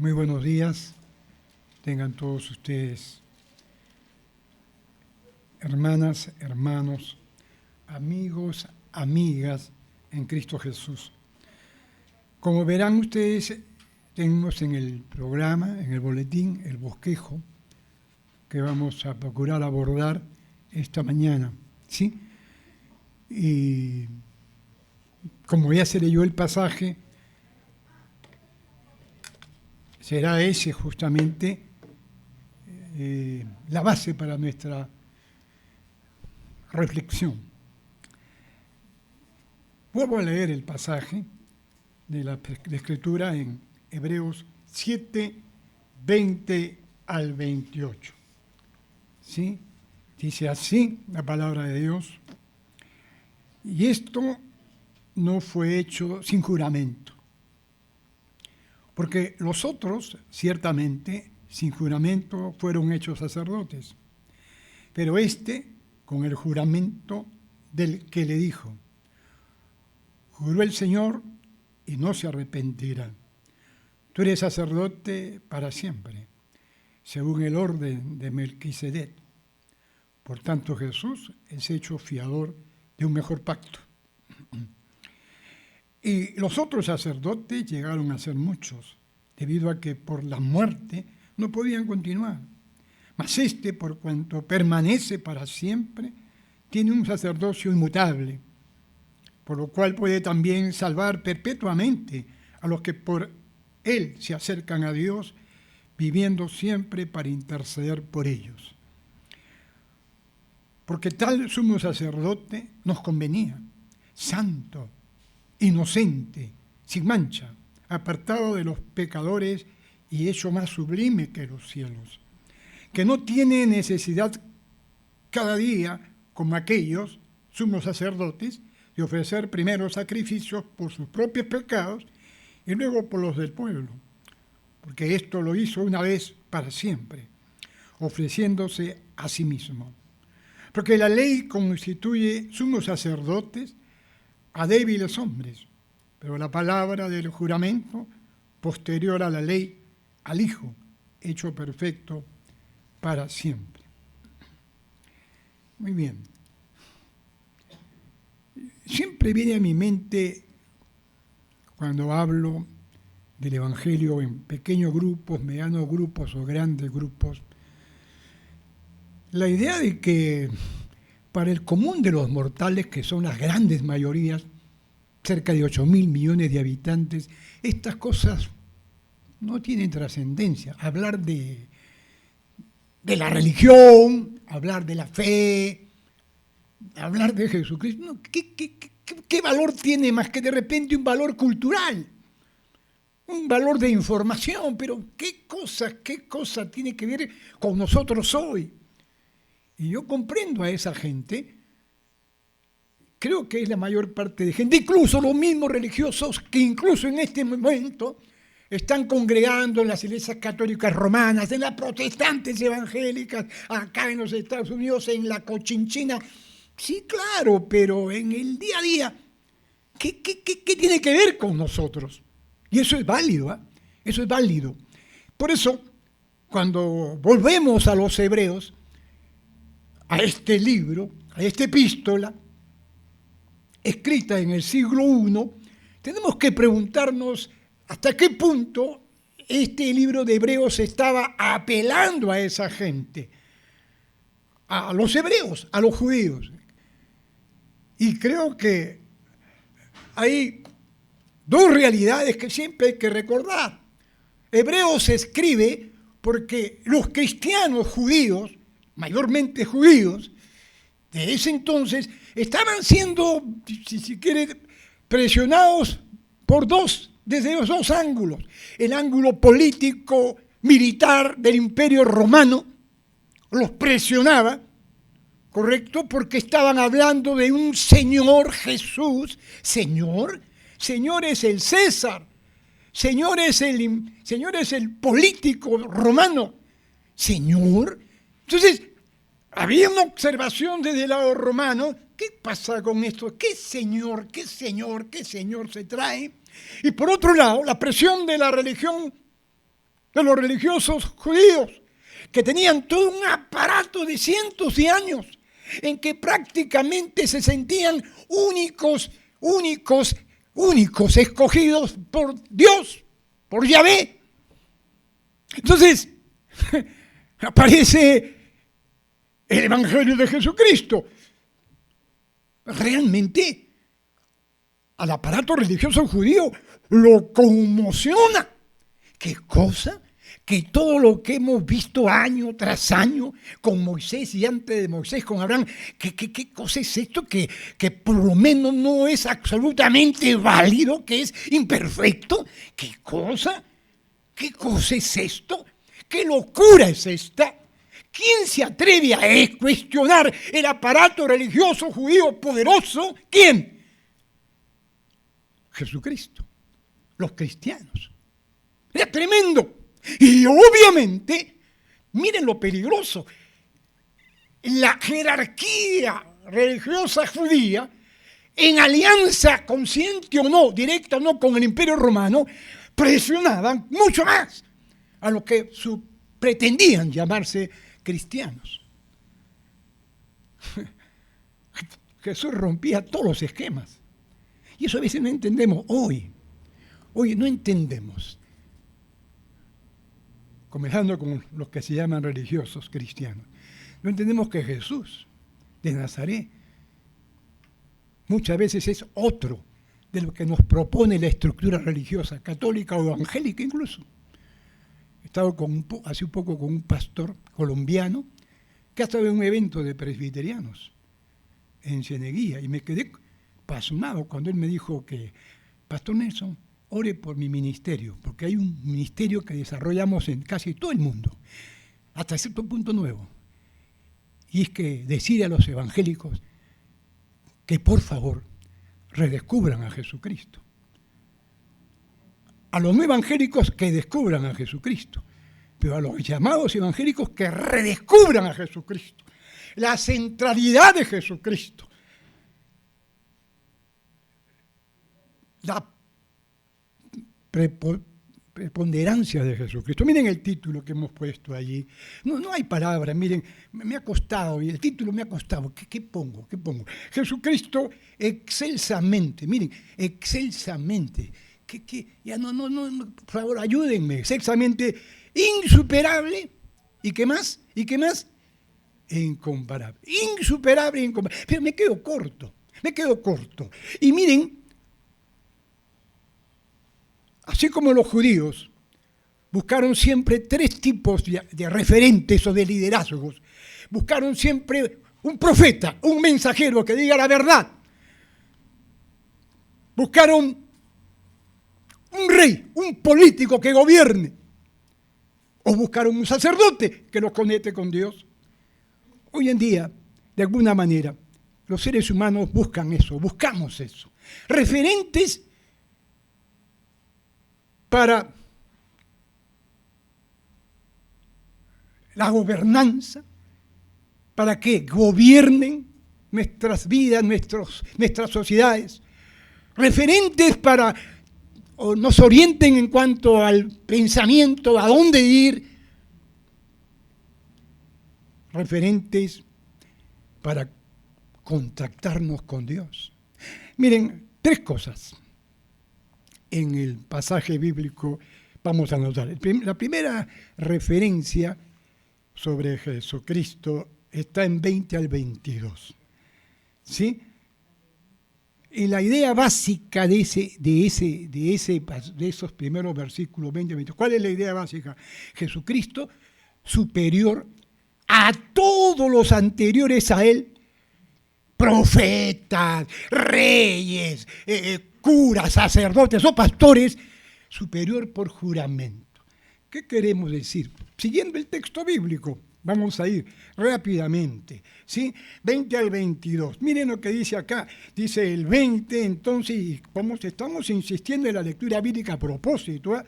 Muy buenos días, tengan todos ustedes, hermanas, hermanos, amigos, amigas en Cristo Jesús. Como verán ustedes, tenemos en el programa, en el boletín, el bosquejo que vamos a procurar abordar esta mañana, ¿sí? Y como ya se leyó el pasaje, será ese justamente la base para nuestra reflexión. Vuelvo a leer el pasaje de la Escritura en Hebreos 7, 20 al 28. ¿Sí? Dice así la palabra de Dios. Y esto no fue hecho sin juramento. Porque los otros, ciertamente, sin juramento fueron hechos sacerdotes. Pero con el juramento del que le dijo, juró el Señor y no se arrepentirá. Tú eres sacerdote para siempre, según el orden de Melquisedec. Por tanto, Jesús es hecho fiador de un mejor pacto. Y los otros sacerdotes llegaron a ser muchos, debido a que por la muerte no podían continuar. Mas por cuanto permanece para siempre, tiene un sacerdocio inmutable, por lo cual puede también salvar perpetuamente a los que por él se acercan a Dios, viviendo siempre para interceder por ellos. Porque tal sumo sacerdote nos convenía, santo, inocente, sin mancha, apartado de los pecadores y hecho más sublime que los cielos, que no tiene necesidad cada día, como aquellos sumos sacerdotes, de ofrecer primero sacrificios por sus propios pecados y luego por los del pueblo, porque esto lo hizo una vez para siempre, ofreciéndose a sí mismo. Porque la ley constituye sumos sacerdotes a débiles hombres, pero la palabra del juramento, posterior a la ley, al Hijo, hecho perfecto para siempre. Muy bien. Siempre viene a mi mente, cuando hablo del Evangelio en pequeños grupos, medianos grupos o grandes grupos, la idea de que para el común de los mortales, que son las grandes mayorías, cerca de 8.000 millones de habitantes, estas cosas no tienen trascendencia. Hablar de la religión, hablar de la fe, hablar de Jesucristo, no, ¿qué valor tiene más que de repente un valor cultural? Un valor de información, pero ¿qué cosa tiene que ver con nosotros hoy? Y yo comprendo a esa gente, creo que es la mayor parte de gente, incluso los mismos religiosos que incluso en este momento están congregando en las iglesias católicas romanas, en las protestantes evangélicas, acá en los Estados Unidos, en la Cochinchina. Sí, claro, pero en el día a día, ¿qué tiene que ver con nosotros? Y eso es válido, ¿eh? Eso es válido. Por eso, cuando volvemos a los hebreos, a este libro, a esta epístola, escrita en el siglo I, tenemos que preguntarnos hasta qué punto este libro de Hebreos estaba apelando a esa gente, a los hebreos, a los judíos. Y creo que hay dos realidades que siempre hay que recordar. Hebreos se escribe porque los cristianos judíos, mayormente judíos, de ese entonces, estaban siendo, si quiere, presionados desde los dos ángulos. El ángulo político, militar del Imperio Romano los presionaba, ¿correcto? Porque estaban hablando de un Señor Jesús. Señor es el César. Señor es el político romano. Señor. Entonces, había una observación desde el lado romano. ¿Qué pasa con esto? ¿Qué señor se trae? Y por otro lado, la presión de la religión de los religiosos judíos, que tenían todo un aparato de cientos de años, en que prácticamente se sentían únicos, escogidos por Dios, por Yahvé. Entonces, aparece el Evangelio de Jesucristo. Realmente, al aparato religioso judío lo conmociona. ¿Qué cosa? Que todo lo que hemos visto año tras año con Moisés y antes de Moisés con Abraham, ¿qué cosa es esto? Que por lo menos no es absolutamente válido, que es imperfecto. ¿Qué cosa? ¿Qué cosa es esto? ¿Qué locura es esta? ¿Quién se atreve a cuestionar el aparato religioso judío poderoso? ¿Quién? Jesucristo, los cristianos. Era tremendo. Y obviamente, miren lo peligroso, la jerarquía religiosa judía, en alianza consciente o no, directa o no con el Imperio Romano, presionaban mucho más a los que pretendían llamarse cristianos. Jesús rompía todos los esquemas. Y eso a veces no entendemos hoy. Hoy no entendemos. Comenzando con los que se llaman religiosos cristianos. No entendemos que Jesús de Nazaret muchas veces es otro de lo que nos propone la estructura religiosa, católica o evangélica incluso. He estado hace un poco con un pastor colombiano que ha estado en un evento de presbiterianos en Cieneguía y me quedé pasmado cuando él me dijo que, Pastor Nelson, ore por mi ministerio, porque hay un ministerio que desarrollamos en casi todo el mundo, hasta cierto punto nuevo. Y es que decir a los evangélicos que por favor redescubran a Jesucristo. A los no evangélicos que descubran a Jesucristo, pero a los llamados evangélicos que redescubran a Jesucristo. La centralidad de Jesucristo. La preponderancia de Jesucristo. Miren el título que hemos puesto allí. No hay palabras, miren, me ha costado, y el título me ha costado. ¿Qué pongo? Jesucristo excelsamente, miren, excelsamente. Ya no, por favor, ayúdenme. Excelsamente insuperable. ¿Y qué más? Incomparable. Insuperable, incomparable. Pero me quedo corto. Y miren, así como los judíos buscaron siempre tres tipos de referentes o de liderazgos, buscaron siempre un profeta, un mensajero que diga la verdad, buscaron un rey, un político que gobierne, o buscaron un sacerdote que los conecte con Dios. Hoy en día, de alguna manera, los seres humanos buscamos eso, referentes para la gobernanza, para que gobiernen nuestras vidas, nuestras sociedades, referentes para o nos orienten en cuanto al pensamiento, a dónde ir, referentes para contactarnos con Dios. Miren, tres cosas en el pasaje bíblico vamos a notar. La primera referencia sobre Jesucristo está en 20 al 22. ¿Sí? Y la idea básica de esos primeros versículos 20 y 22, ¿cuál es la idea básica? Jesucristo superior a todos los anteriores a él, profetas, reyes, curas, sacerdotes o pastores, superior por juramento. ¿Qué queremos decir? Siguiendo el texto bíblico, vamos a ir rápidamente, ¿sí? 20 al 22. Miren lo que dice acá. Dice el 20, entonces, y como estamos insistiendo en la lectura bíblica a propósito,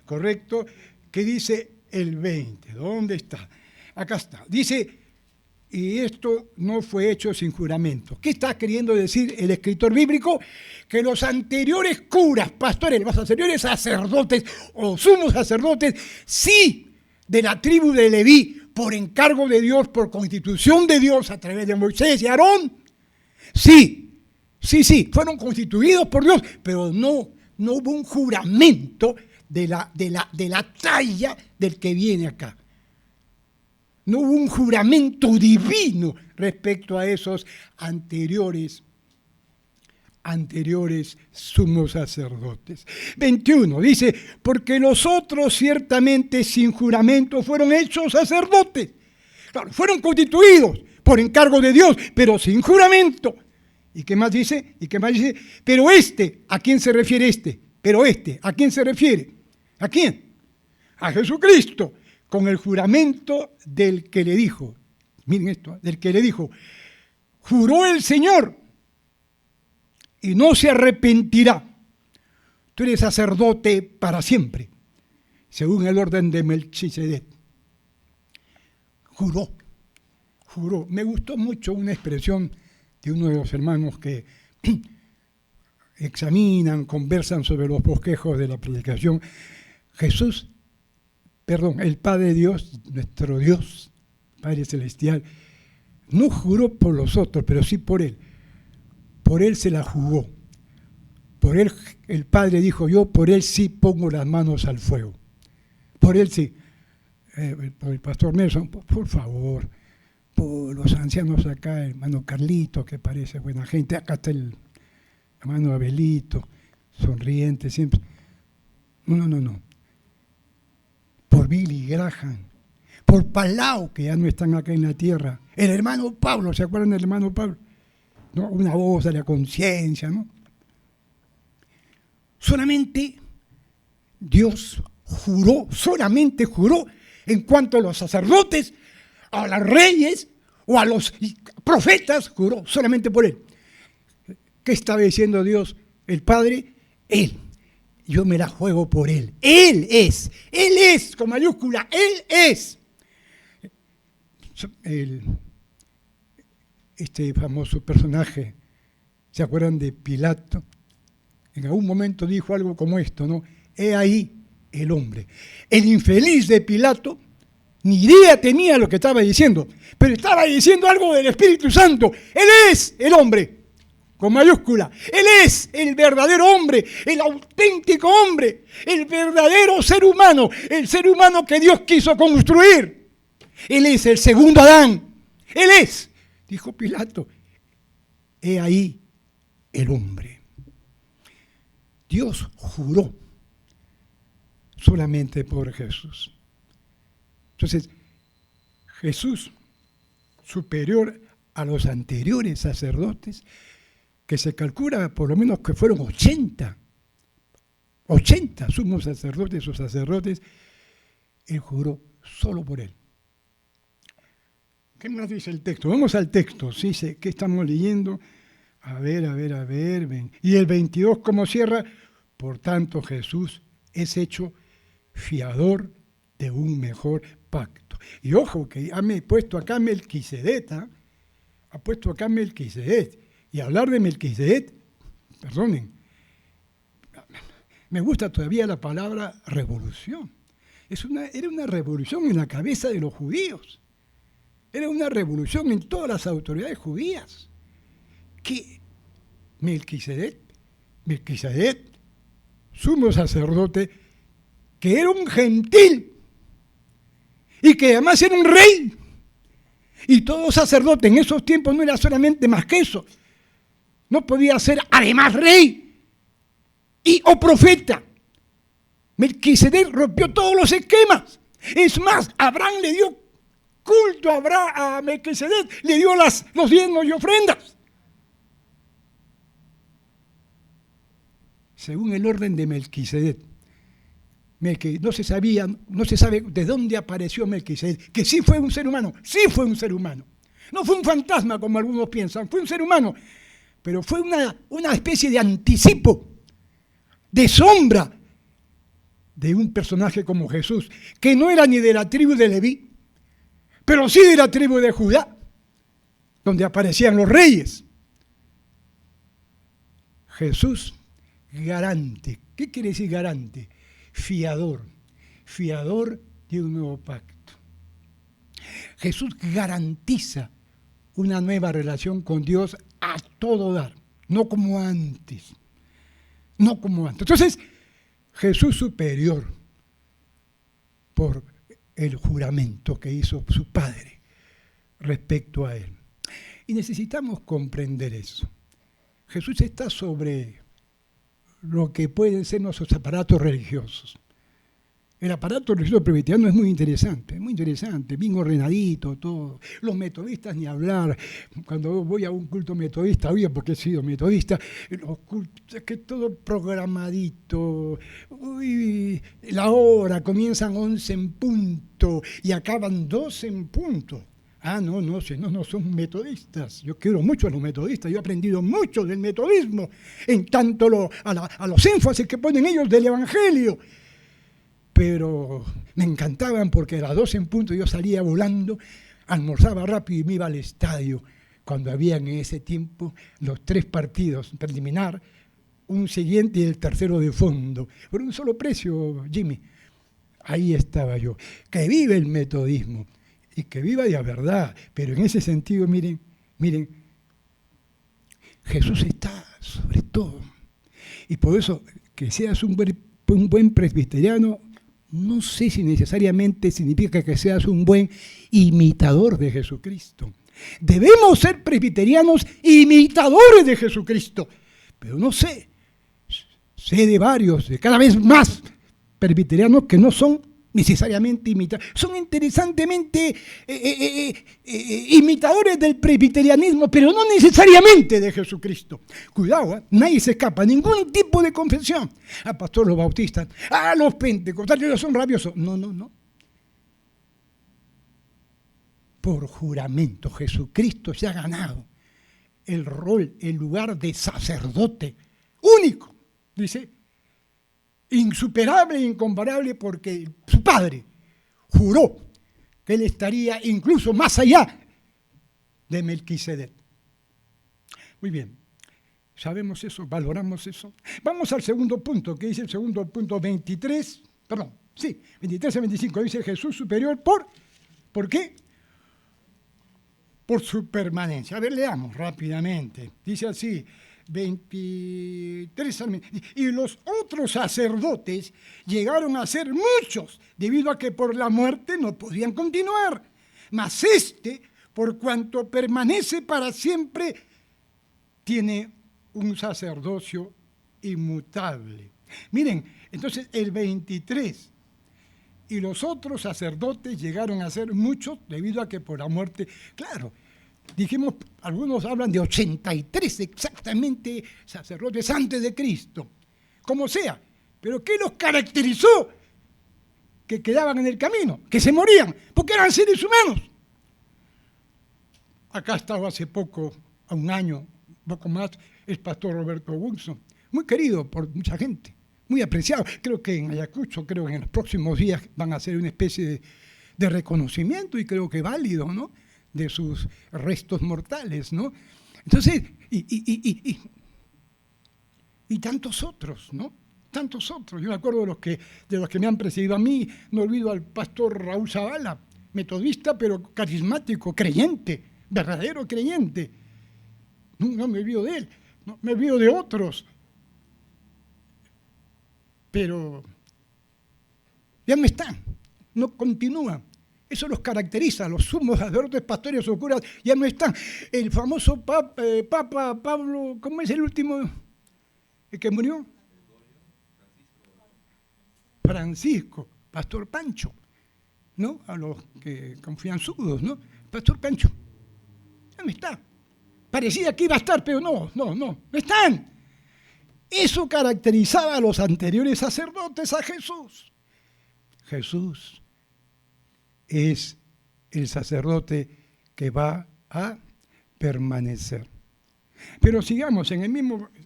¿correcto? ¿Qué dice el 20? ¿Dónde está? Acá está. Dice, y esto no fue hecho sin juramento. ¿Qué está queriendo decir el escritor bíblico? Que los anteriores curas, pastores, los anteriores sacerdotes o sumos sacerdotes, sí, de la tribu de Leví, por encargo de Dios, por constitución de Dios a través de Moisés y Aarón, sí, fueron constituidos por Dios, pero no hubo un juramento de la talla del que viene acá. No hubo un juramento divino respecto a esos anteriores sumos sacerdotes. 21 dice, porque los otros ciertamente sin juramento fueron hechos sacerdotes. Claro, fueron constituidos por encargo de Dios, pero sin juramento. ¿Y qué más dice? Pero ¿a quién se refiere este? ¿A quién se refiere? ¿A quién? A Jesucristo, con el juramento del que le dijo, miren esto, del que le dijo, juró el Señor y no se arrepentirá. Tú eres sacerdote para siempre, según el orden de Melquisedec. Juró. Me gustó mucho una expresión de uno de los hermanos que examinan, conversan sobre los bosquejos de la predicación. El Padre Dios, nuestro Dios, Padre Celestial, no juró por los otros, pero sí por Él. Por Él se la jugó. Por Él, el Padre dijo, yo por Él sí pongo las manos al fuego. Por Él sí. Por el pastor Nelson, por favor, por los ancianos acá, el hermano Carlito, que parece buena gente, acá está el hermano Abelito, sonriente siempre. No. Por Billy Graham, por Palau, que ya no están acá en la tierra, el hermano Pablo, ¿se acuerdan del hermano Pablo? ¿No? Una voz de la conciencia, ¿no? Solamente Dios solamente juró en cuanto a los sacerdotes, a los reyes o a los profetas, juró solamente por Él. ¿Qué estaba diciendo Dios, el Padre? Él. Yo me la juego por Él. Él es, con mayúscula, Él es. Este famoso personaje, ¿se acuerdan de Pilato? En algún momento dijo algo como esto, ¿no? He ahí el hombre. El infeliz de Pilato ni idea tenía lo que estaba diciendo, pero estaba diciendo algo del Espíritu Santo. Él es el hombre. Con mayúscula, Él es el verdadero hombre, el auténtico hombre, el verdadero ser humano, el ser humano que Dios quiso construir. Él es el segundo Adán, Él es, dijo Pilato, he ahí el hombre. Dios juró solamente por Jesús. Entonces, Jesús, superior a los anteriores sacerdotes, que se calcula por lo menos que fueron 80 sumos sacerdotes o sacerdotes, Él juró solo por Él. ¿Qué más dice el texto? Vamos al texto, ¿sí? ¿Qué estamos leyendo? A ver. Ven. Y el 22, ¿cómo cierra? Por tanto, Jesús es hecho fiador de un mejor pacto. Y ojo, que ha puesto acá Melquisedec, ha puesto acá Melquisedec. Y hablar de Melquisedec, perdonen, me gusta todavía la palabra revolución. Era una revolución en la cabeza de los judíos. Era una revolución en todas las autoridades judías. Que Melquisedec, sumo sacerdote, que era un gentil y que además era un rey. Y todo sacerdote en esos tiempos no era solamente más que eso. No podía ser además rey o profeta. Melquisedec rompió todos los esquemas. Es más, Abraham le dio culto a Melquisedec, le dio los diezmos y ofrendas. Según el orden de Melquisedec, no se sabe de dónde apareció Melquisedec, que sí fue un ser humano. No fue un fantasma como algunos piensan, fue un ser humano. Pero fue una especie de anticipo, de sombra, de un personaje como Jesús, que no era ni de la tribu de Leví, pero sí de la tribu de Judá. donde aparecían los reyes. Jesús, garante. ¿Qué quiere decir garante? Fiador. Fiador de un nuevo pacto. Jesús garantiza una nueva relación con Dios a todo dar, no como antes. No como antes. Entonces, Jesús superior por el juramento que hizo su Padre respecto a Él. Y necesitamos comprender eso. Jesús está sobre lo que pueden ser nuestros aparatos religiosos. El aparato religioso presbiteriano es muy interesante, bien ordenadito, todo. Los metodistas ni hablar. Cuando voy a un culto metodista, oye, porque he sido metodista, los cultos, es que todo programadito. Uy, la hora, comienzan 11 en punto y acaban 12 en punto. Ah, no, son metodistas. Yo quiero mucho a los metodistas, yo he aprendido mucho del metodismo, en tanto a los énfasis que ponen ellos del Evangelio. Pero me encantaban porque a las 12 en punto yo salía volando, almorzaba rápido y me iba al estadio, cuando habían en ese tiempo los 3 partidos, preliminar, un siguiente y el tercero de fondo, por un solo precio, Jimmy. Ahí estaba yo. Que vive el metodismo, y que viva de verdad, pero en ese sentido, miren, Jesús está sobre todo. Y por eso, que seas un buen presbiteriano, no sé si necesariamente significa que seas un buen imitador de Jesucristo. Debemos ser presbiterianos imitadores de Jesucristo. Pero no sé de varios, de cada vez más presbiterianos que no son necesariamente imitadores. Son interesantemente imitadores del presbiterianismo, pero no necesariamente de Jesucristo. Cuidado, nadie se escapa, ningún tipo de confesión. Pastor, los bautistas, los pentecostales son rabiosos. No. Por juramento, Jesucristo se ha ganado el rol, el lugar de sacerdote único, dice, insuperable e incomparable, porque su Padre juró que él estaría incluso más allá de Melquisedec. Muy bien, sabemos eso, valoramos eso. Vamos al segundo punto, que dice el segundo punto 23 a 25, dice Jesús superior ¿por qué? Por su permanencia. A ver, leamos rápidamente. Dice así, 23 al 25. Y los otros sacerdotes llegaron a ser muchos, debido a que por la muerte no podían continuar. Mas por cuanto permanece para siempre, tiene un sacerdocio inmutable. Miren, entonces el 23. Y los otros sacerdotes llegaron a ser muchos debido a que por la muerte, claro, dijimos, algunos hablan de 83 exactamente sacerdotes antes de Cristo, como sea, pero ¿qué los caracterizó? Que quedaban en el camino, que se morían, porque eran seres humanos. Acá estaba hace poco, a un año, poco más, el pastor Roberto Wilson, muy querido por mucha gente. Muy apreciado. Creo que en Ayacucho, que en los próximos días van a hacer una especie de reconocimiento, y creo que válido, ¿no?, de sus restos mortales, ¿no? Entonces, y tantos otros, ¿no? Tantos otros. Yo me acuerdo de los que me han precedido a mí. No olvido al pastor Raúl Zavala, metodista, pero carismático, creyente, verdadero creyente. No me olvido de él, no me olvido de otros. Pero ya no están, no continúan. Eso los caracteriza, los sumos sacerdotes, pastores o curas ya no están. El famoso Papa Pablo, ¿cómo es el último? ¿El que murió? Francisco, Pastor Pancho, ¿no? A los que confianzudos, ¿no? Pastor Pancho, ya no está. Parecía que iba a estar, pero no están. Eso caracterizaba a los anteriores sacerdotes a Jesús. Jesús es el sacerdote que va a permanecer. Pero sigamos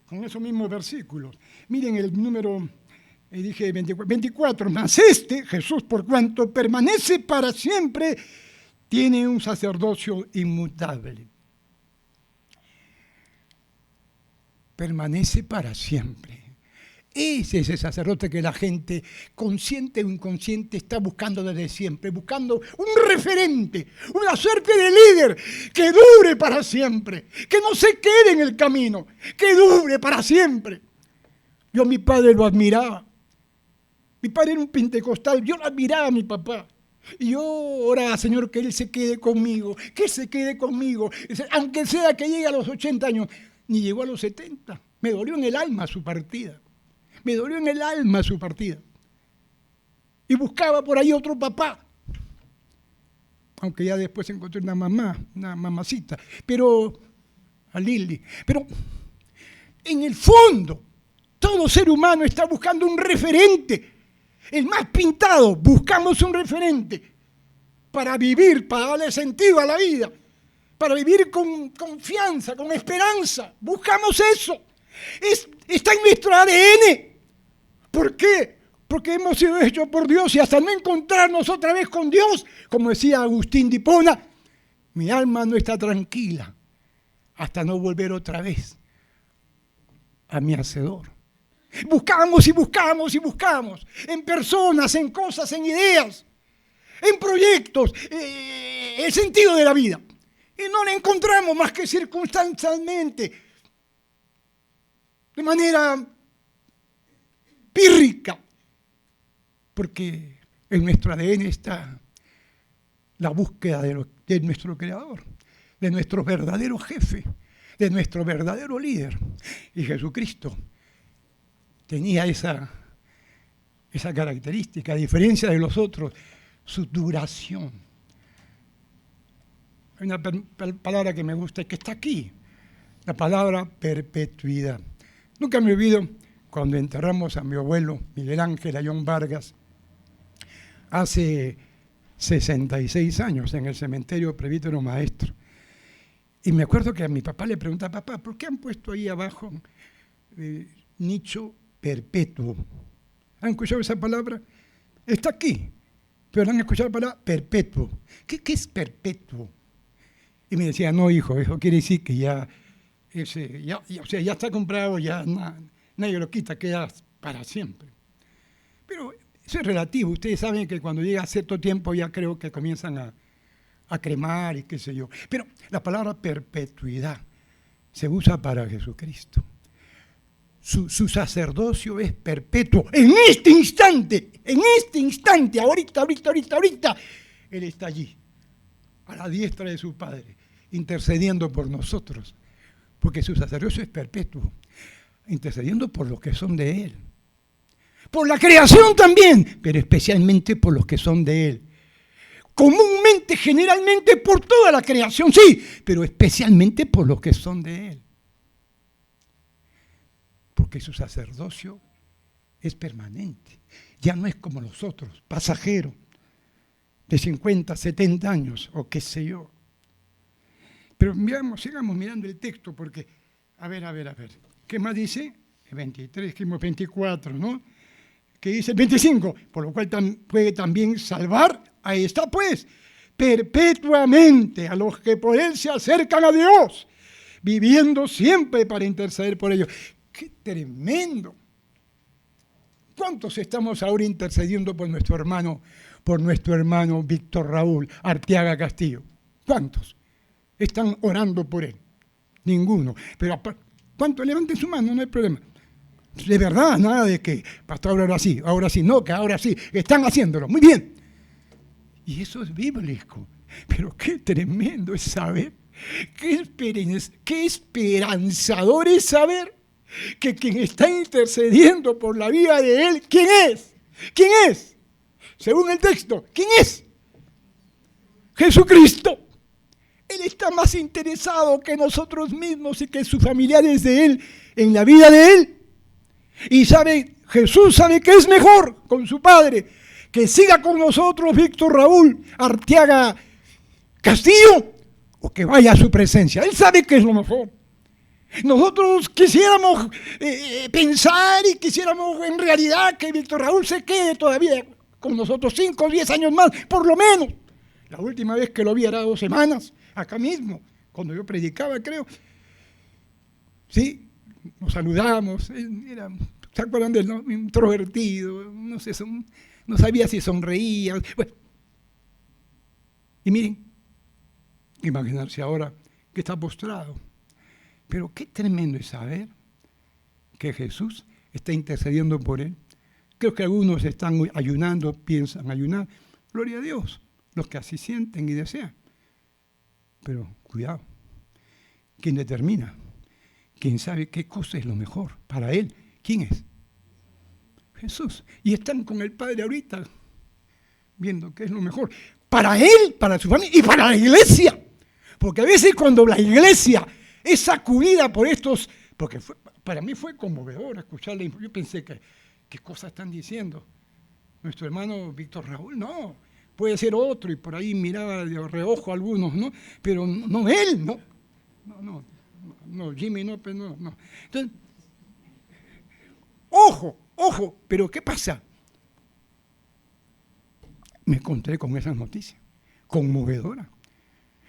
con esos mismos versículos. Miren el número, dije 24. Mas Jesús, por cuanto permanece para siempre, tiene un sacerdocio inmutable. permanece para siempre. Ese es el sacerdote que la gente, consciente o inconsciente, está buscando desde siempre, buscando un referente, una suerte de líder que dure para siempre, que no se quede en el camino, que dure para siempre. Yo a mi padre lo admiraba. Mi padre era un pentecostal, yo lo admiraba a mi papá. Y yo oraba, Señor, que Él se quede conmigo, que se quede conmigo, aunque sea que llegue a los 80 años. Ni llegó a los 70. Me dolió en el alma su partida. Me dolió en el alma su partida. Y buscaba por ahí otro papá. Aunque ya después encontré una mamá, una mamacita. Pero, a Lili. Pero, en el fondo, todo ser humano está buscando un referente. El más pintado, buscamos un referente para vivir, para darle sentido a la vida, para vivir con confianza, con esperanza. Buscamos eso. Está en nuestro ADN. ¿Por qué? Porque hemos sido hechos por Dios y hasta no encontrarnos otra vez con Dios, como decía Agustín de Hipona, mi alma no está tranquila hasta no volver otra vez a mi Hacedor. Buscamos y buscamos y buscamos en personas, en cosas, en ideas, en proyectos, el sentido de la vida. Y no lo encontramos más que circunstancialmente, de manera pírrica, porque en nuestro ADN está la búsqueda de nuestro Creador, de nuestro verdadero jefe, de nuestro verdadero líder. Y Jesucristo tenía esa característica, a diferencia de los otros, su duración. Hay una palabra que me gusta, que está aquí, la palabra perpetuidad. Nunca me olvido cuando enterramos a mi abuelo Miguel Ángel Ayón Vargas, hace 66 años, en el cementerio Presbítero Maestro. Y me acuerdo que a mi papá le preguntaba, papá, ¿por qué han puesto ahí abajo nicho perpetuo? ¿Han escuchado esa palabra? Está aquí, pero han escuchado la palabra perpetuo. ¿Qué es perpetuo? Y me decía, no, hijo, eso quiere decir que ya está comprado, ya nadie lo quita, queda para siempre. Pero eso es relativo. Ustedes saben que cuando llega cierto tiempo ya creo que comienzan a cremar y qué sé yo. Pero la palabra perpetuidad se usa para Jesucristo. Su sacerdocio es perpetuo. En este instante, ahorita, Él está allí, a la diestra de su Padre, intercediendo por nosotros, porque su sacerdocio es perpetuo, intercediendo por los que son de Él. Por la creación también, pero especialmente por los que son de Él. Comúnmente, generalmente, por toda la creación, sí, pero especialmente por los que son de Él. Porque su sacerdocio es permanente. Ya no es como los otros, pasajero, de 50, 70 años, o qué sé yo. Pero sigamos mirando el texto, porque, a ver. ¿Qué más dice? El 23, que 24, ¿no? Que dice el 25, por lo cual puede también salvar, ahí está pues, perpetuamente a los que por Él se acercan a Dios, viviendo siempre para interceder por ellos. ¡Qué tremendo! ¿Cuántos estamos ahora intercediendo por nuestro hermano Víctor Raúl Arteaga Castillo? ¿Cuántos están orando por él? Ninguno. Pero ¿cuántos? Levanten su mano, no hay problema. De verdad, nada de que, pastor, ahora sí, no, que ahora sí. Están haciéndolo, muy bien. Y eso es bíblico. Pero qué tremendo es saber, qué esperanzador es saber que quien está intercediendo por la vida de Él, ¿quién es? ¿Quién es? Según el texto, ¿quién es? Jesucristo. Él está más interesado que nosotros mismos y que sus familiares de Él, en la vida de Él. Y Jesús sabe que es mejor con su Padre que siga con nosotros Víctor Raúl Arteaga Castillo o que vaya a su presencia. Él sabe que es lo mejor. Nosotros quisiéramos pensar y quisiéramos en realidad que Víctor Raúl se quede todavía con nosotros 5 o 10 años más, por lo menos. La última vez que lo vi era 2 semanas, acá mismo, cuando yo predicaba, creo. Sí, nos saludamos, ¿se acuerdan de él, no? Introvertido, no sé, no sabía si sonreía. Bueno. Y miren, imaginarse ahora que está postrado. Pero qué tremendo es saber que Jesús está intercediendo por él. Creo que algunos están ayunando, piensan ayunar. Gloria a Dios, los que así sienten y desean. Pero cuidado, ¿quién determina? ¿Quién sabe qué cosa es lo mejor para él? ¿Quién es? Jesús. Y están con el Padre ahorita, viendo qué es lo mejor. Para él, para su familia y para la iglesia. Porque a veces cuando la iglesia es sacudida por estos, porque para mí fue conmovedor escucharle, yo pensé que, ¿qué cosas están diciendo? Nuestro hermano Víctor Raúl, no, puede ser otro, y por ahí miraba de reojo a algunos, ¿no? Pero no él, no, Jimmy no, pero no. Entonces, ojo, pero ¿qué pasa? Me encontré con esas noticias, conmovedoras.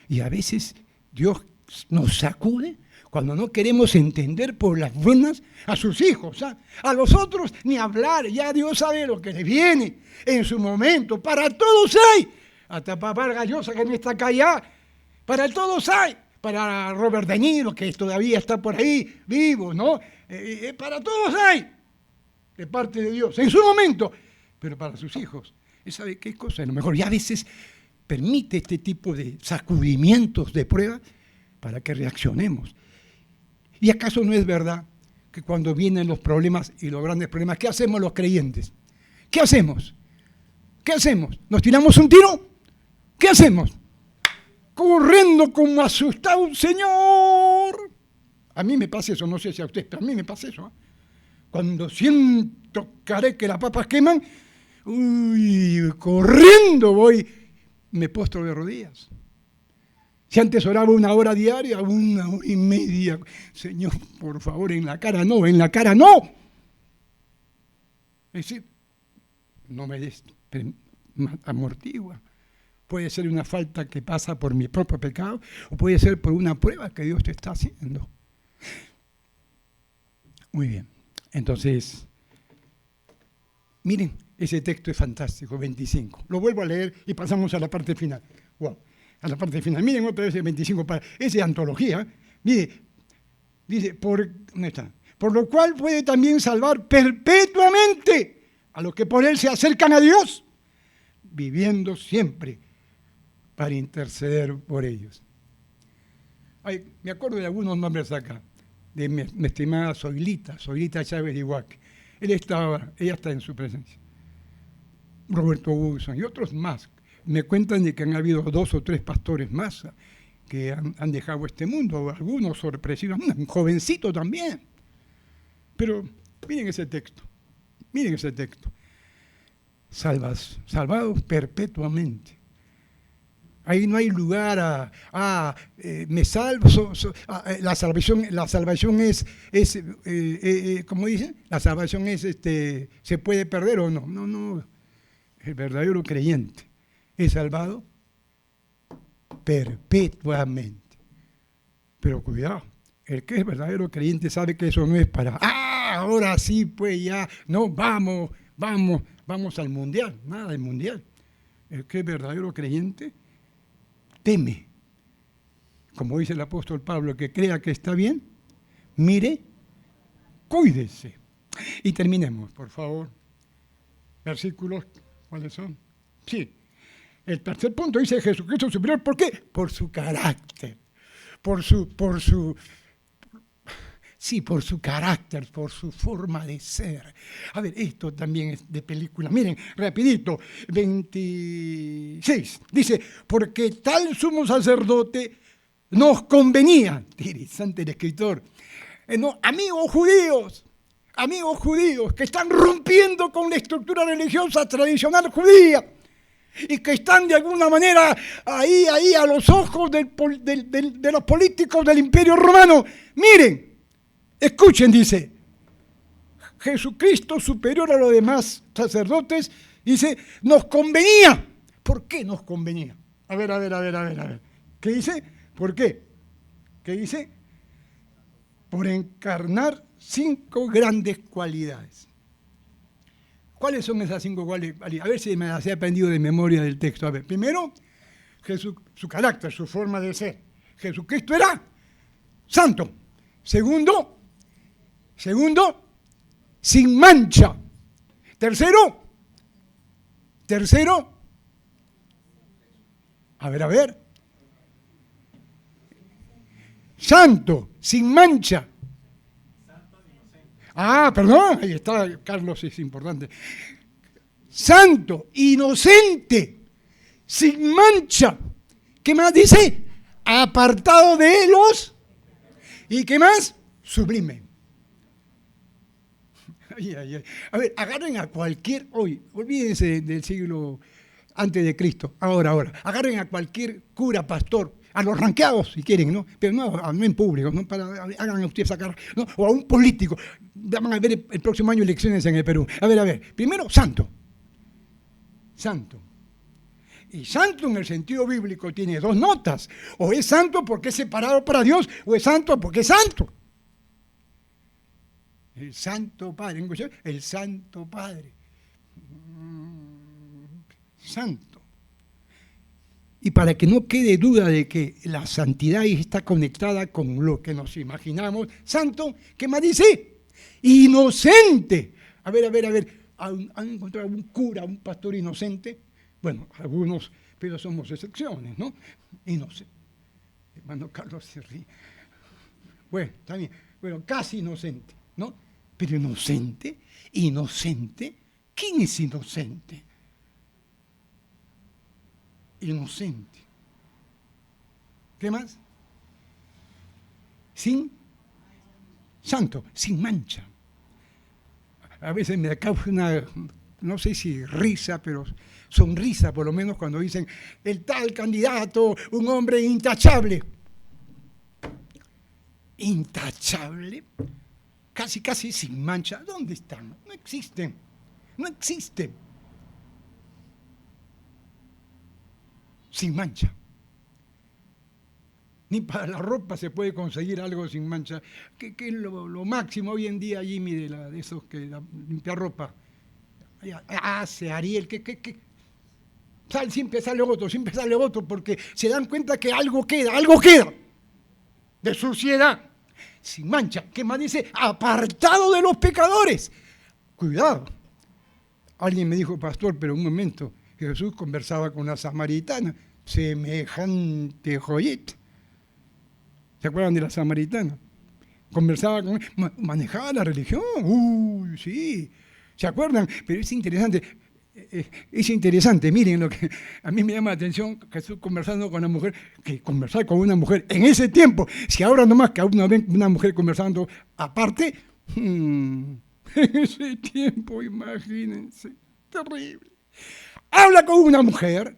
Y a veces Dios nos sacude cuando no queremos entender por las buenas a sus hijos. A los otros ni hablar, ya Dios sabe lo que les viene en su momento. Para todos hay, hasta Papá Gallosa que no está acá ya, para todos hay. Para Robert De Niro, que todavía está por ahí vivo, ¿no? Para todos hay, de parte de Dios, en su momento, pero para sus hijos. ¿Y sabe qué cosa? A lo mejor ya a veces permite este tipo de sacudimientos de prueba para que reaccionemos. ¿Y acaso no es verdad que cuando vienen los problemas y los grandes problemas, ¿qué hacemos los creyentes? ¿Qué hacemos? ¿Qué hacemos? ¿Nos tiramos un tiro? ¿Qué hacemos? Corriendo como asustado, Señor. A mí me pasa eso, no sé si a usted, pero a mí me pasa eso. Cuando siento que las papas queman, corriendo voy, me postro de rodillas. Si antes oraba 1 hora diaria, 1 hora y media. Señor, por favor, en la cara no. Es decir, no me des, amortigua. Puede ser una falta que pasa por mi propio pecado o puede ser por una prueba que Dios te está haciendo. Muy bien. Entonces, miren, ese texto es fantástico, 25. Lo vuelvo a leer y pasamos a la parte final. Wow, a la parte final. Miren otra vez el 25. Es de antología. Mire, dice, ¿dónde está? Por lo cual puede también salvar perpetuamente a los que por él se acercan a Dios, viviendo siempre para interceder por ellos. Ay, me acuerdo de algunos nombres acá, de mi estimada Zoilita Chávez de Iguaque. Ella está en su presencia. Roberto Wilson y otros más. Me cuentan de que han habido 2 o 3 pastores más que han dejado este mundo, algunos sorpresivos, un jovencito también. Pero miren ese texto. Salvados perpetuamente. Ahí no hay lugar me salvo, la salvación es ¿cómo dicen? La salvación es, ¿se puede perder o no? No, el verdadero creyente es salvado perpetuamente. Pero cuidado, el que es verdadero creyente sabe que eso no es para, ahora sí, pues ya, no, vamos al mundial, nada del mundial. El que es verdadero creyente teme, como dice el apóstol Pablo, que crea que está bien, mire, cuídese. Y terminemos, por favor. Versículos, ¿cuáles son? Sí. El tercer punto dice Jesucristo superior, ¿por qué? Por su carácter, por su carácter, por su forma de ser. A ver, esto también es de película. Miren, rapidito, 26. Dice, porque tal sumo sacerdote nos convenía. Interesante el escritor. Amigos judíos que están rompiendo con la estructura religiosa tradicional judía y que están de alguna manera ahí a los ojos de los políticos del Imperio Romano. Miren, escuchen, dice, Jesucristo superior a los demás sacerdotes, dice, nos convenía. ¿Por qué nos convenía? A ver. ¿Qué dice? ¿Por qué? ¿Qué dice? por encarnar 5 grandes cualidades. ¿Cuáles son esas 5 cualidades? A ver si me las he aprendido de memoria del texto. A ver, primero, Jesús, su carácter, su forma de ser. Jesucristo era santo. Segundo, sin mancha. Tercero, a ver. Santo, sin mancha. Perdón, ahí está, Carlos, es importante. Santo, inocente, sin mancha. ¿Qué más dice? Apartado de los. ¿Y qué más? Sublime. A ver, agarren a cualquier, hoy, olvídense del siglo antes de Cristo, ahora, agarren a cualquier cura, pastor, a los ranqueados si quieren, ¿no? Pero no en público, ¿no? Hagan ustedes sacar, ¿no? O a un político. Van a ver el próximo año elecciones en el Perú. A ver, primero, santo. Y santo en el sentido bíblico tiene 2 notas. O es santo porque es separado para Dios, o es santo porque es santo. El Santo Padre, el Santo Padre. Santo. Y para que no quede duda de que la santidad está conectada con lo que nos imaginamos, santo, ¿qué más dice? Inocente. A ver, ¿han encontrado un cura, un pastor inocente? Bueno, algunos, pero somos excepciones, ¿no? Inocente. Hermano Carlos se ríe. Bueno, está bien. Bueno, casi inocente, ¿no? Pero inocente. ¿Quién es inocente? Inocente. ¿Qué más? Santo, sin mancha. A veces me causa una, no sé si risa, pero sonrisa por lo menos cuando dicen el tal candidato, un hombre intachable. Intachable, casi sin mancha. ¿Dónde están? No existen. Sin mancha. Ni para la ropa se puede conseguir algo sin mancha. ¿Qué es lo máximo hoy en día, Jimmy, de esos que limpiar ropa? Ariel, siempre sale otro, porque se dan cuenta que algo queda de suciedad. Sin mancha. ¿Qué más dice? Apartado de los pecadores. Cuidado. Alguien me dijo, pastor, pero un momento, Jesús conversaba con una samaritana, semejante joyeta. ¿Se acuerdan de la samaritana? Conversaba con ella, manejaba la religión. Sí. ¿Se acuerdan? Pero es interesante, miren lo que a mí me llama la atención, Jesús conversando con una mujer, que conversar con una mujer en ese tiempo, si ahora nomás que una mujer conversando aparte, en ese tiempo, imagínense, terrible. Habla con una mujer,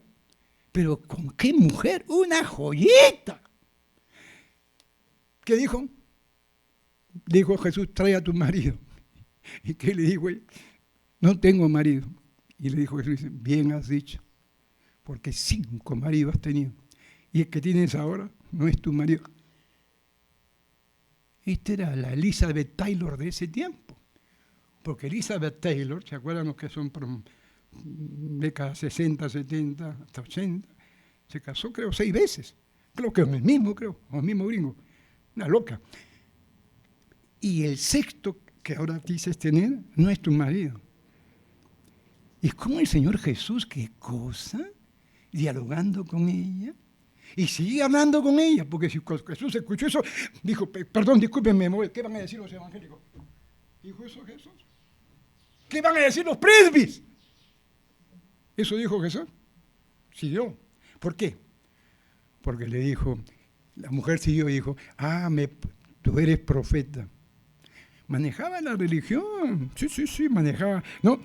pero ¿con qué mujer? Una joyeta. ¿Qué dijo? Dijo Jesús, trae a tu marido. ¿Y qué le dijo? No tengo marido. Y le dijo Jesús, bien has dicho, porque 5 maridos has tenido. Y el que tienes ahora no es tu marido. Esta era la Elizabeth Taylor de ese tiempo. Porque Elizabeth Taylor, ¿se acuerdan los que son por décadas 60, 70, hasta 80? Se casó, creo, 6 veces. Creo que con el mismo gringo. Una loca. Y el 6º que ahora dices tener no es tu marido. ¿Y cómo el Señor Jesús, qué cosa? Dialogando con ella. Y sigue hablando con ella, porque si Jesús escuchó eso, dijo, perdón, discúlpenme, ¿qué van a decir los evangélicos? ¿Dijo eso Jesús? ¿Qué van a decir los presbis? ¿Eso dijo Jesús? Siguió. ¿Por qué? Porque le dijo, la mujer siguió y dijo, tú eres profeta. Manejaba la religión, sí, manejaba, ¿no?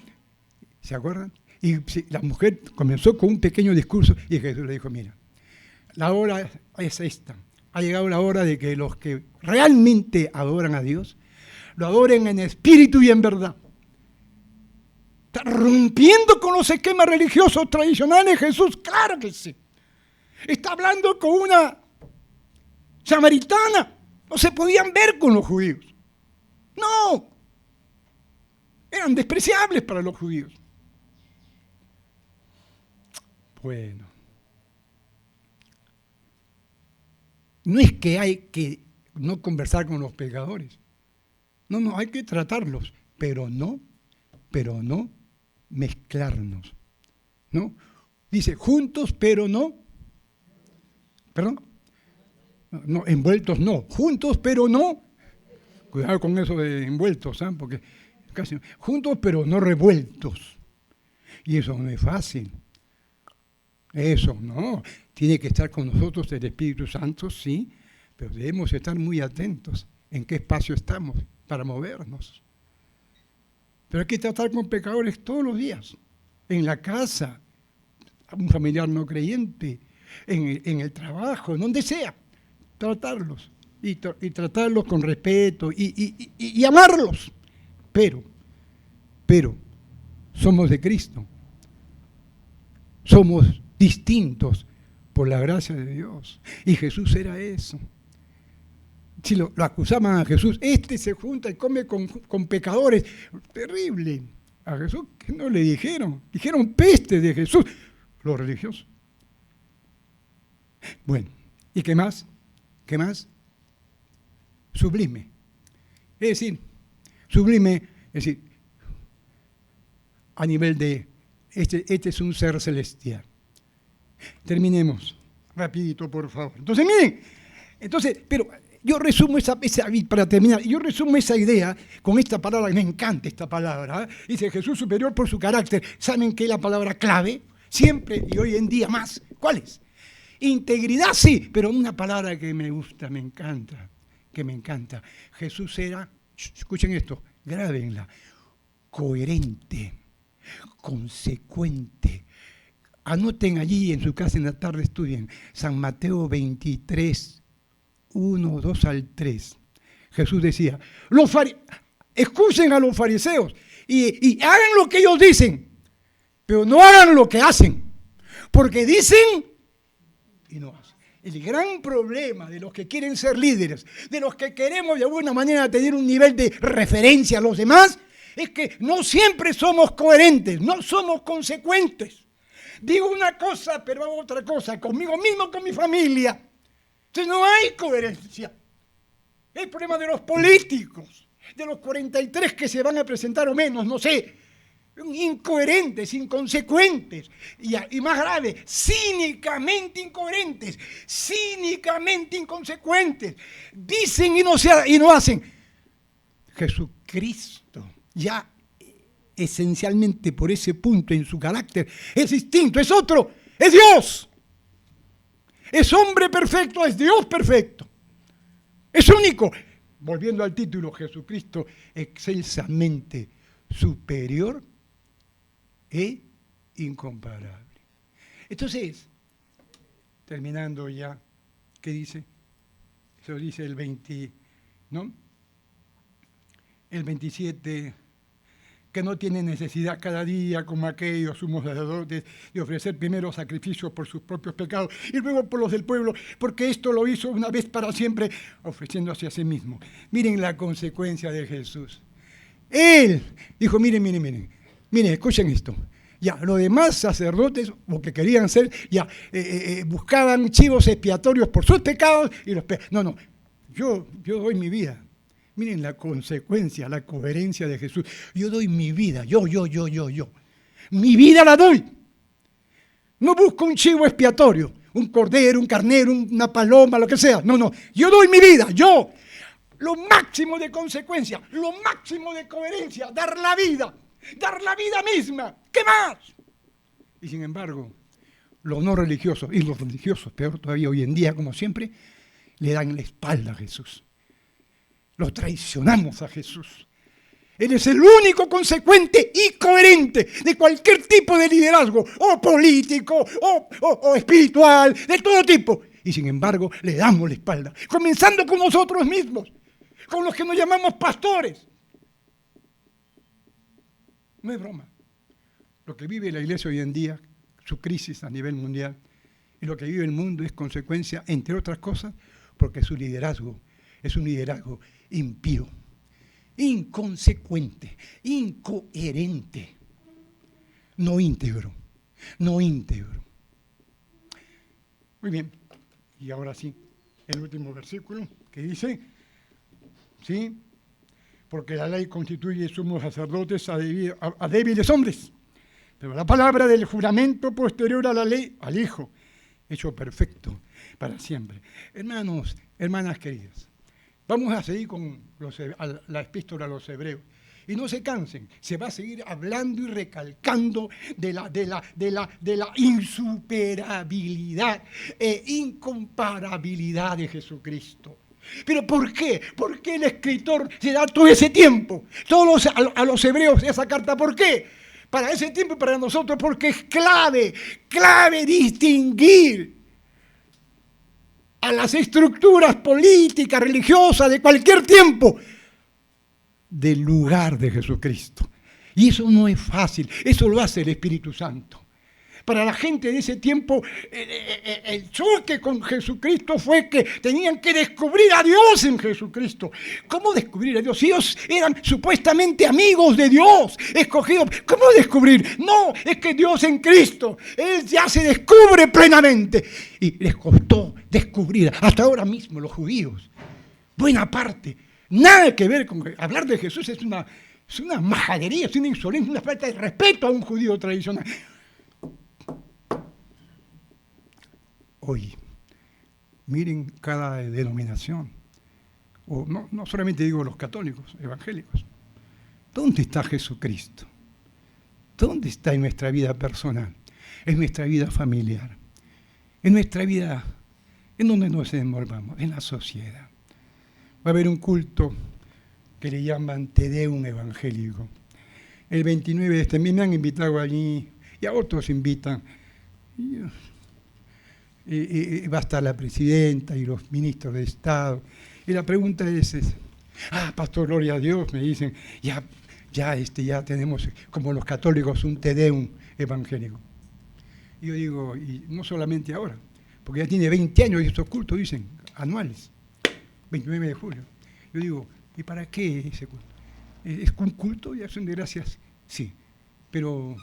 ¿Se acuerdan? Y la mujer comenzó con un pequeño discurso y Jesús le dijo, mira, la hora es esta. Ha llegado la hora de que los que realmente adoran a Dios, lo adoren en espíritu y en verdad. Está rompiendo con los esquemas religiosos tradicionales Jesús, claro que sí. Está hablando con una samaritana No se podían ver con los judíos. No. Eran despreciables para los judíos. Bueno. No es que hay que no conversar con los pecadores. No, hay que tratarlos, pero no mezclarnos. ¿No? Dice, juntos, pero no. ¿Perdón? No, envueltos no. Juntos, pero no. Cuidado con eso de envueltos, ¿eh? Porque casi juntos, pero no revueltos. Y eso no es fácil. Eso no. Tiene que estar con nosotros el Espíritu Santo, sí, pero debemos estar muy atentos en qué espacio estamos para movernos. Pero hay que tratar con pecadores todos los días, en la casa, un familiar no creyente, en el trabajo, en donde sea, tratarlos y tratarlos con respeto y amarlos. Pero somos de Cristo, somos distintos por la gracia de Dios. Y Jesús era eso. Si lo acusaban a Jesús, se junta y come con pecadores. Terrible. A Jesús, ¿qué no le dijeron? Dijeron peste de Jesús, los religiosos. Bueno, ¿y qué más? ¿Qué más? Sublime. Es decir, sublime, es decir, a nivel de, este es un ser celestial. Terminemos, rapidito, por favor. Entonces, miren, pero yo resumo para terminar, yo resumo esa idea con esta palabra, me encanta esta palabra, ¿eh? Dice Jesús superior por su carácter. ¿Saben qué es la palabra clave? Siempre y hoy en día más. ¿Cuál es? Integridad, sí, pero una palabra que me gusta, me encanta. Jesús era, escuchen esto, grábenla, coherente, consecuente. Anoten allí en su casa en la tarde, estudien San Mateo 23, 1, 2 al 3. Jesús decía, escuchen a los fariseos y hagan lo que ellos dicen, pero no hagan lo que hacen, porque dicen y no hacen. El gran problema de los que quieren ser líderes, de los que queremos de alguna manera tener un nivel de referencia a los demás, es que no siempre somos coherentes, no somos consecuentes. Digo una cosa, pero hago otra cosa, conmigo mismo, con mi familia. Entonces no hay coherencia. El problema de los políticos, de los 43 que se van a presentar o menos, no sé, incoherentes, inconsecuentes, y más grave, cínicamente incoherentes, cínicamente inconsecuentes, dicen y no hacen. Jesucristo ya esencialmente por ese punto en su carácter es distinto, es otro, es Dios, es hombre perfecto, es Dios perfecto, es único. Volviendo al título, Jesucristo excelsamente superior e incomparable. Entonces, terminando ya, ¿qué dice? Eso dice el 20, ¿no? El 27, que no tiene necesidad cada día, como aquellos sumos sacerdotes, de ofrecer primero sacrificios por sus propios pecados y luego por los del pueblo, porque esto lo hizo una vez para siempre, ofreciéndose a sí mismo. Miren la consecuencia de Jesús. Él dijo, miren, escuchen esto. Ya, los demás sacerdotes, lo que querían ser, buscaban chivos expiatorios por sus pecados y los No, yo doy mi vida. Miren la consecuencia, la coherencia de Jesús. Yo doy mi vida, yo. Mi vida la doy. No busco un chivo expiatorio, un cordero, un carnero, una paloma, lo que sea. No, yo doy mi vida, yo. Lo máximo de consecuencia, lo máximo de coherencia, dar la vida misma. ¿Qué más? Y sin embargo, los no religiosos y los religiosos, peor todavía hoy en día, como siempre, le dan la espalda a Jesús. Lo traicionamos a Jesús. Él es el único consecuente y coherente de cualquier tipo de liderazgo, o político, o espiritual, de todo tipo. Y sin embargo, le damos la espalda, comenzando con nosotros mismos, con los que nos llamamos pastores. No es broma. Lo que vive la iglesia hoy en día, su crisis a nivel mundial, y lo que vive el mundo es consecuencia, entre otras cosas, porque su liderazgo es un liderazgo impío, inconsecuente, incoherente, no íntegro, no íntegro. Muy bien, y ahora sí, el último versículo que dice, ¿sí? Porque la ley constituye sumos sacerdotes a débiles hombres, pero la palabra del juramento posterior a la ley, al Hijo, hecho perfecto para siempre. Hermanos, hermanas queridas, vamos a seguir con la epístola a los hebreos. Y no se cansen, se va a seguir hablando y recalcando de la insuperabilidad e incomparabilidad de Jesucristo. ¿Pero por qué? ¿Por qué el escritor se da todo ese tiempo? A los hebreos esa carta, ¿por qué? Para ese tiempo y para nosotros, porque es clave distinguir a las estructuras políticas, religiosas de cualquier tiempo del lugar de Jesucristo. Y eso no es fácil, eso lo hace el Espíritu Santo. Para la gente de ese tiempo, el choque con Jesucristo fue que tenían que descubrir a Dios en Jesucristo. ¿Cómo descubrir a Dios? Ellos eran supuestamente amigos de Dios, escogidos. ¿Cómo descubrir? No, es que Dios en Cristo, Él ya se descubre plenamente. Y les costó descubrir, hasta ahora mismo los judíos, buena parte, nada que ver con hablar de Jesús, es una majadería, es una insolencia, una falta de respeto a un judío tradicional. Hoy, miren cada denominación, o no solamente digo los católicos, evangélicos, ¿dónde está Jesucristo? ¿Dónde está en nuestra vida personal, en nuestra vida familiar, en nuestra vida, en donde nos envolvamos, en la sociedad? Va a haber un culto que le llaman Te Deum evangélico. El 29 de este mes me han invitado allí, y a otros invitan. Y va a estar la presidenta y los ministros de Estado. Y la pregunta es, pastor, gloria a Dios, me dicen, ya tenemos, como los católicos, un Te Deum evangélico. Y yo digo, y no solamente ahora, porque ya tiene 20 años y estos cultos, dicen, anuales, 29 de julio. Yo digo, ¿y para qué ese culto? ¿Es un culto de acción de gracias? Sí, pero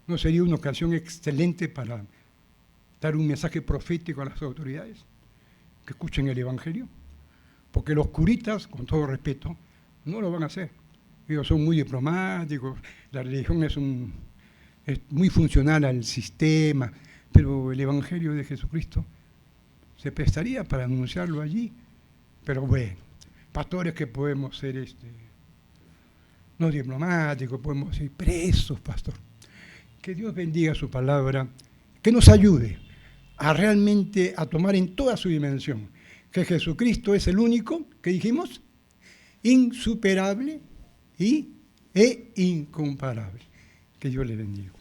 ¿no sería una ocasión excelente para dar un mensaje profético a las autoridades que escuchen el Evangelio? Porque los curitas, con todo respeto, no lo van a hacer. Ellos son muy diplomáticos, la religión es muy funcional al sistema, pero el Evangelio de Jesucristo se prestaría para anunciarlo allí. Pero bueno, pastores que podemos ser no diplomáticos, podemos ser presos, pastor. Que Dios bendiga su palabra, que nos ayude a realmente a tomar en toda su dimensión que Jesucristo es el único, que dijimos, insuperable e incomparable. Que Dios le bendiga.